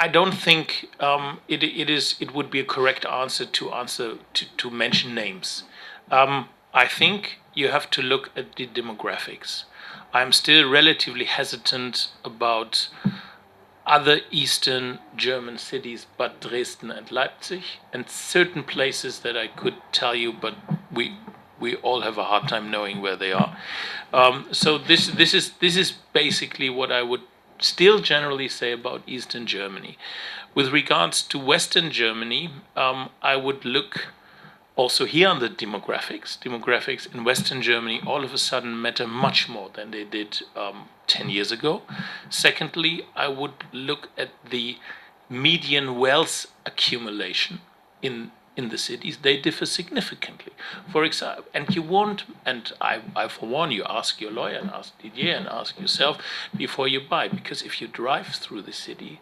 I don't think it would be a correct answer to mention names. I think you have to look at the demographics. I'm still relatively hesitant about other Eastern German cities but Dresden and Leipzig, and certain places that I could tell you, but we all have a hard time knowing where they are. So this is basically what I would still generally say about Eastern Germany. With regards to Western Germany, I would look also here on the demographics. Demographics in Western Germany all of a sudden matter much more than they did 10 years ago. Secondly, I would look at the median wealth accumulation in the cities. They differ significantly. For example, and you won't, and I forewarn you, ask your lawyer and ask Didier and ask yourself before you buy, because if you drive through the city,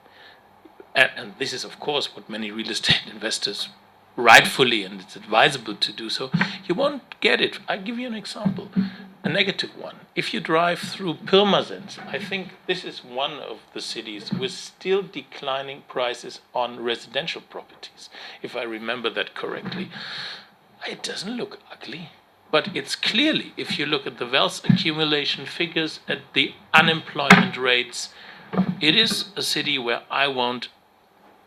and this is of course what many real estate investors rightfully, and it's advisable to do so, you won't get it. I'll give you an example, a negative one. If you drive through Pirmasens, I think this is one of the cities with still declining prices on residential properties, if I remember that correctly. It doesn't look ugly, but it's clearly, if you look at the wealth accumulation figures, at the unemployment rates, it is a city where I won't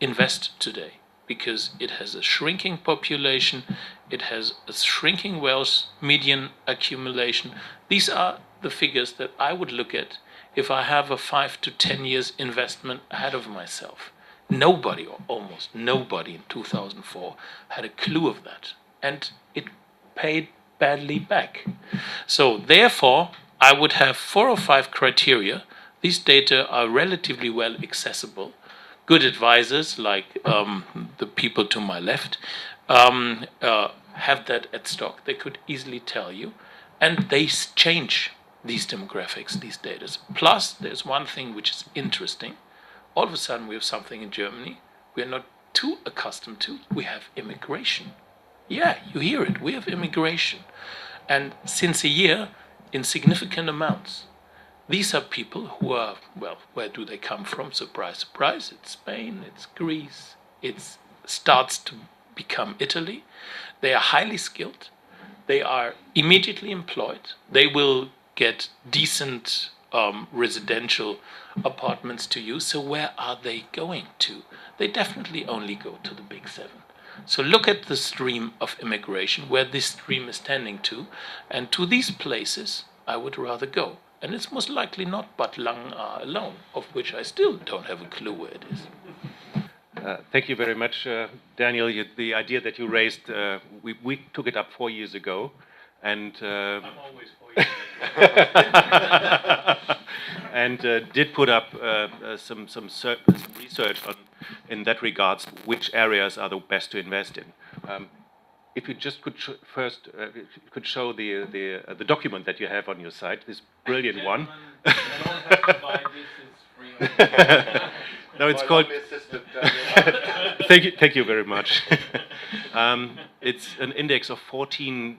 invest today, because it has a shrinking population, it has a shrinking wealth median accumulation. These are the figures that I would look at if I have a 5 to 10 years investment ahead of myself. Nobody, or almost nobody in 2004 had a clue of that, and it paid badly back. So therefore, I would have 4 or 5 criteria. These data are relatively well accessible. Good advisors, like the people to my left, have that at stock. They could easily tell you, and they change these demographics, these data. Plus, there's one thing which is interesting. All of a sudden, we have something in Germany we are not too accustomed to. We have immigration. Yeah, you hear it. We have immigration, and since a year, in significant amounts. These are people who are, well, where do they come from? Surprise, surprise. It's Spain, it's Greece, it starts to become Italy. They are highly skilled. They are immediately employed. They will get decent residential apartments to use. So where are they going to? They definitely only go to the big 7. So look at the stream of immigration, where this stream is tending to, and to these places I would rather go. And it's most likely not Bad Langenaa alone, of which I still don't have a clue where it is. Thank you very much, Daniel. The idea that you raised, we took it up 4 years ago, and I'm always 4 years ago. and did put up some research on, in that regards, which areas are the best to invest in. If you just could first could show the document that you have on your site, this brilliant one. You don't have to buy this, it's free. No, it's called. Thank you very much. It's an index of 14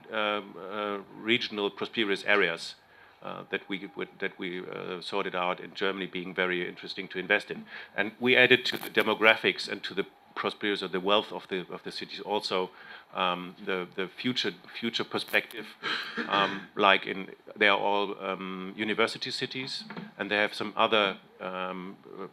regional prosperous areas that we sorted out in Germany, being very interesting to invest in, and we added to the demographics and to the prosperous or the wealth of the cities also the future perspective, like they are all university cities, and they have some other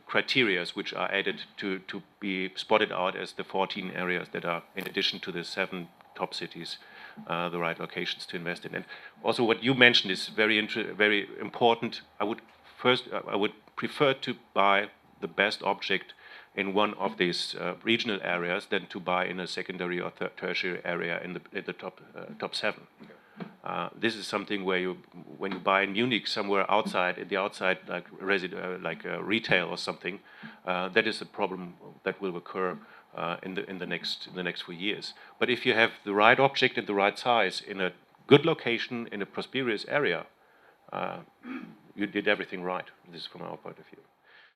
criteria which are added to be spotted out as the 14 areas that are, in addition to the 7 top cities, the right locations to invest in. And also what you mentioned is very important. I would prefer to buy the best object in one of these regional areas than to buy in a secondary or tertiary area in the top 7. This is something where when you buy in Munich somewhere outside, in the outside, like retail or something, that is a problem that will occur in the next few years. But if you have the right object and the right size in a good location in a prosperous area, you did everything right. This is from our point of view.